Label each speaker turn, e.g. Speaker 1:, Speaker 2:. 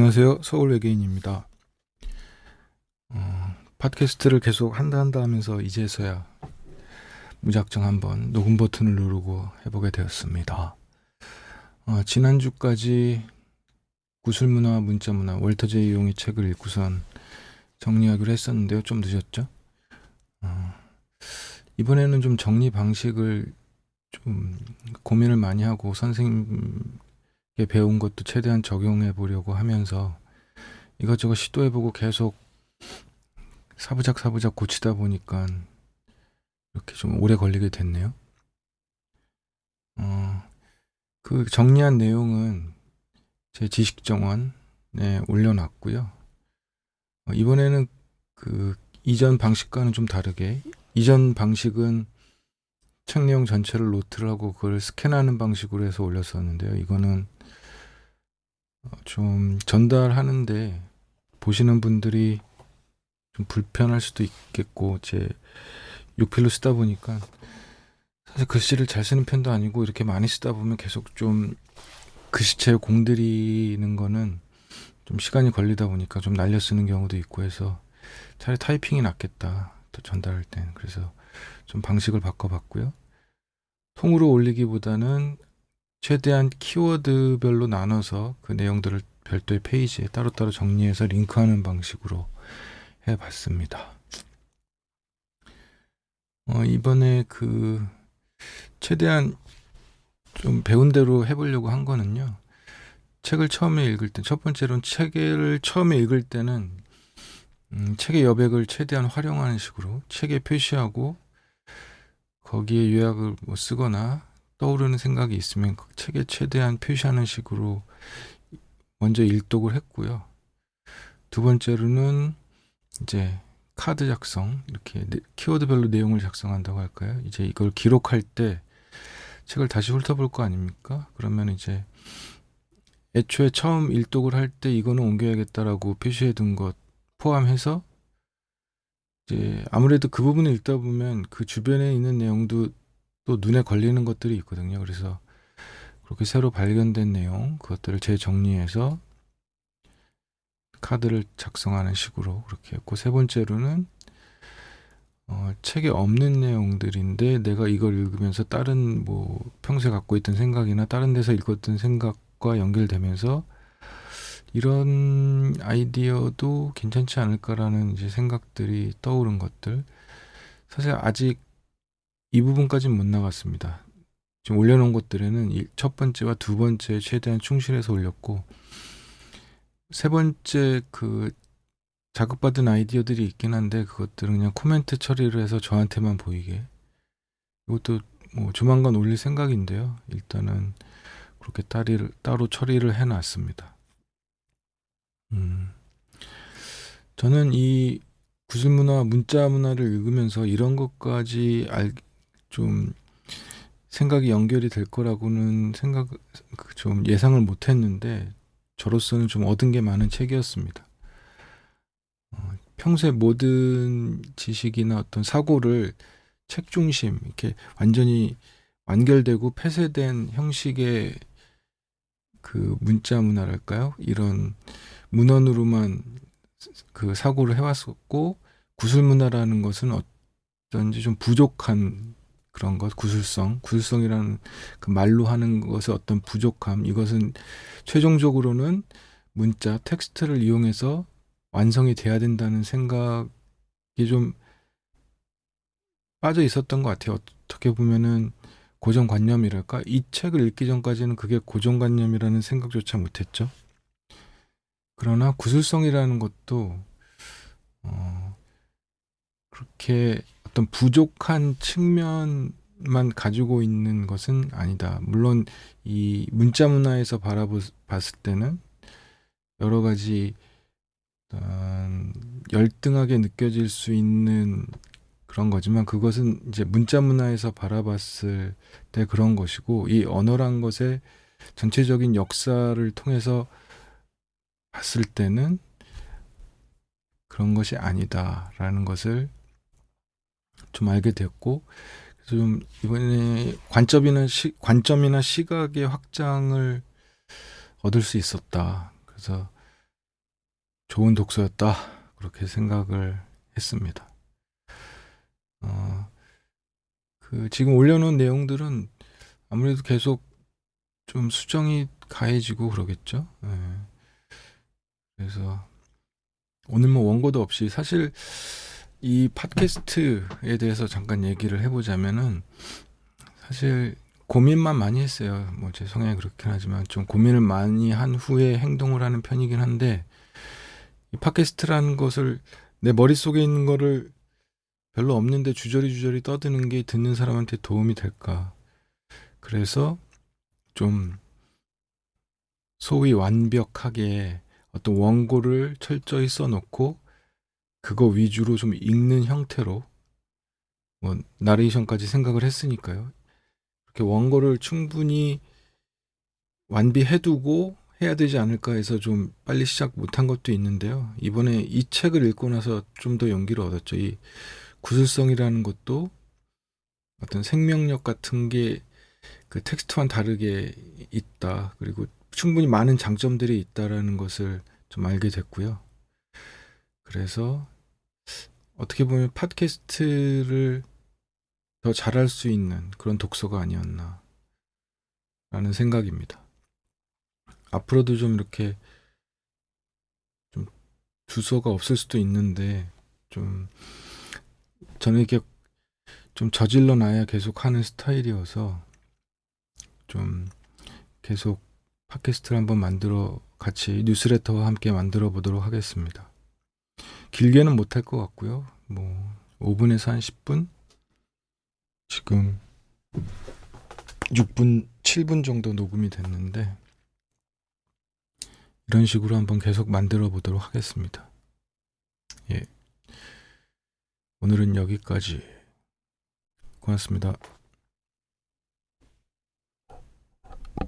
Speaker 1: 안녕하세요. 서울 외계인입니다. 팟캐스트를 계속 한다 하면서 이제서야 무작정 한번 녹음 버튼을 누르고 해보게 되었습니다. 지난주까지 구술문화, 문자문화, 월터 제이 용의 책을 읽고선 정리하기로 했었는데요. 좀 늦었죠? 이번에는 좀 정리 방식을 좀 고민을 많이 하고 선생님께 배운 것도 최대한 적용해 보려고 하면서 이것저것 시도해보고 계속 사부작 고치다 보니까 이렇게 좀 오래 걸리게 됐네요. 그 정리한 내용은 제 지식정원에 올려놨고요. 이번에는 그 이전 방식과는 좀 다르게, 이전 방식은 책 내용 전체를 노트를 하고 그걸 스캔하는 방식으로 해서 올렸었는데요. 이거는 좀 전달하는데 보시는 분들이 좀 불편할 수도 있겠고, 제 육필로 쓰다 보니까 사실 글씨를 잘 쓰는 편도 아니고, 이렇게 많이 쓰다 보면 계속 좀 글씨체에 공들이는 거는 좀 시간이 걸리다 보니까 좀 날려 쓰는 경우도 있고 해서 차라리 타이핑이 낫겠다, 또 전달할 땐. 그래서 좀 방식을 바꿔봤고요. 통으로 올리기보다는 최대한 키워드별로 나눠서 그 내용들을 별도의 페이지에 따로따로 정리해서 링크하는 방식으로 해봤습니다. 이번에 최대한 좀 배운 대로 해보려고 한 거는요. 책을 처음에 읽을 때, 첫 번째로는 책을 처음에 읽을 때는 책의 여백을 최대한 활용하는 식으로 책에 표시하고 거기에 요약을 쓰거나 떠오르는 생각이 있으면 그 책에 최대한 표시하는 식으로 먼저 일독을 했고요. 두 번째로는 이제 카드 작성, 이렇게 키워드별로 내용을 작성한다고 할까요? 이제 이걸 기록할 때 책을 다시 훑어볼 거 아닙니까? 그러면 이제 애초에 처음 일독을 할 때 이거는 옮겨야겠다라고 표시해둔 것 포함해서 이제 아무래도 그 부분을 읽다 보면 그 주변에 있는 내용도 또 눈에 걸리는 것들이 있거든요. 그래서 그렇게 새로 발견된 내용, 그것들을 재정리해서 카드를 작성하는 식으로 그렇게 했고, 세 번째로는 책에 없는 내용들인데 내가 이걸 읽으면서 다른 평소에 갖고 있던 생각이나 다른 데서 읽었던 생각과 연결되면서 이런 아이디어도 괜찮지 않을까라는 이제 생각들이 떠오른 것들. 사실 아직 이 부분까지는 못 나갔습니다. 지금 올려놓은 것들에는 첫 번째와 두 번째 최대한 충실해서 올렸고, 세 번째 자극받은 아이디어들이 있긴 한데 그것들은 그냥 코멘트 처리를 해서 저한테만 보이게, 이것도 조만간 올릴 생각인데요. 일단은 그렇게 따로 처리를 해놨습니다. 저는 이 구술문화, 문자문화를 읽으면서 이런 것까지 좀 생각이 연결이 될 거라고는 좀 예상을 못했는데, 저로서는 좀 얻은 게 많은 책이었습니다. 평소에 모든 지식이나 어떤 사고를 책 중심, 이렇게 완전히 완결되고 폐쇄된 형식의 그 문자 문화랄까요? 이런 문헌으로만 그 사고를 해왔었고, 구술 문화라는 것은 어쩐지 좀 부족한 그런 것, 구술성이라는 그 말로 하는 것의 어떤 부족함, 이것은 최종적으로는 문자, 텍스트를 이용해서 완성이 돼야 된다는 생각이 좀 빠져 있었던 것 같아요. 어떻게 보면은 고정관념이랄까? 이 책을 읽기 전까지는 그게 고정관념이라는 생각조차 못했죠. 그러나 구술성이라는 것도 그렇게 어떤 부족한 측면만 가지고 있는 것은 아니다. 물론 이 문자 문화에서 바라봤을 때는 여러 가지 열등하게 느껴질 수 있는 그런 거지만, 그것은 이제 문자 문화에서 바라봤을 때 그런 것이고, 이 언어란 것의 전체적인 역사를 통해서 봤을 때는 그런 것이 아니다라는 것을 좀 알게 됐고, 그래서 좀 이번에 관점이나 시각의 확장을 얻을 수 있었다. 그래서 좋은 독서였다. 그렇게 생각을 했습니다. 지금 올려놓은 내용들은 아무래도 계속 좀 수정이 가해지고 그러겠죠. 예. 그래서 오늘 뭐 원고도 없이 사실 이 팟캐스트에 대해서 잠깐 얘기를 해보자면은 사실 고민만 많이 했어요. 뭐 제 성향이 그렇긴 하지만 좀 고민을 많이 한 후에 행동을 하는 편이긴 한데 이 팟캐스트라는 것을 내 머릿속에 있는 거를 별로 없는데 주저리 떠드는 게 듣는 사람한테 도움이 될까. 그래서 좀 소위 완벽하게 어떤 원고를 철저히 써놓고 그거 위주로 좀 읽는 형태로 뭐 나레이션까지 생각을 했으니까요. 이렇게 원고를 충분히 완비해두고 해야 되지 않을까 해서 좀 빨리 시작 못한 것도 있는데요. 이번에 이 책을 읽고 나서 좀 더 용기를 얻었죠. 이 구술성이라는 것도 어떤 생명력 같은 게 그 텍스트와는 다르게 있다. 그리고 충분히 많은 장점들이 있다라는 것을 좀 알게 됐고요. 그래서 어떻게 보면 팟캐스트를 더 잘할 수 있는 그런 독서가 아니었나 라는 생각입니다. 앞으로도 좀 이렇게 좀 주소가 없을 수도 있는데 좀 저는 이렇게 좀 저질러 놔야 계속 하는 스타일이어서 좀 계속 팟캐스트를 한번 만들어 같이 뉴스레터와 함께 만들어 보도록 하겠습니다. 길게는 못할 것 같고요. 뭐 5분에서 한 10분? 지금 6분, 7분 정도 녹음이 됐는데 이런 식으로 한번 계속 만들어 보도록 하겠습니다. 예. 오늘은 여기까지. 고맙습니다.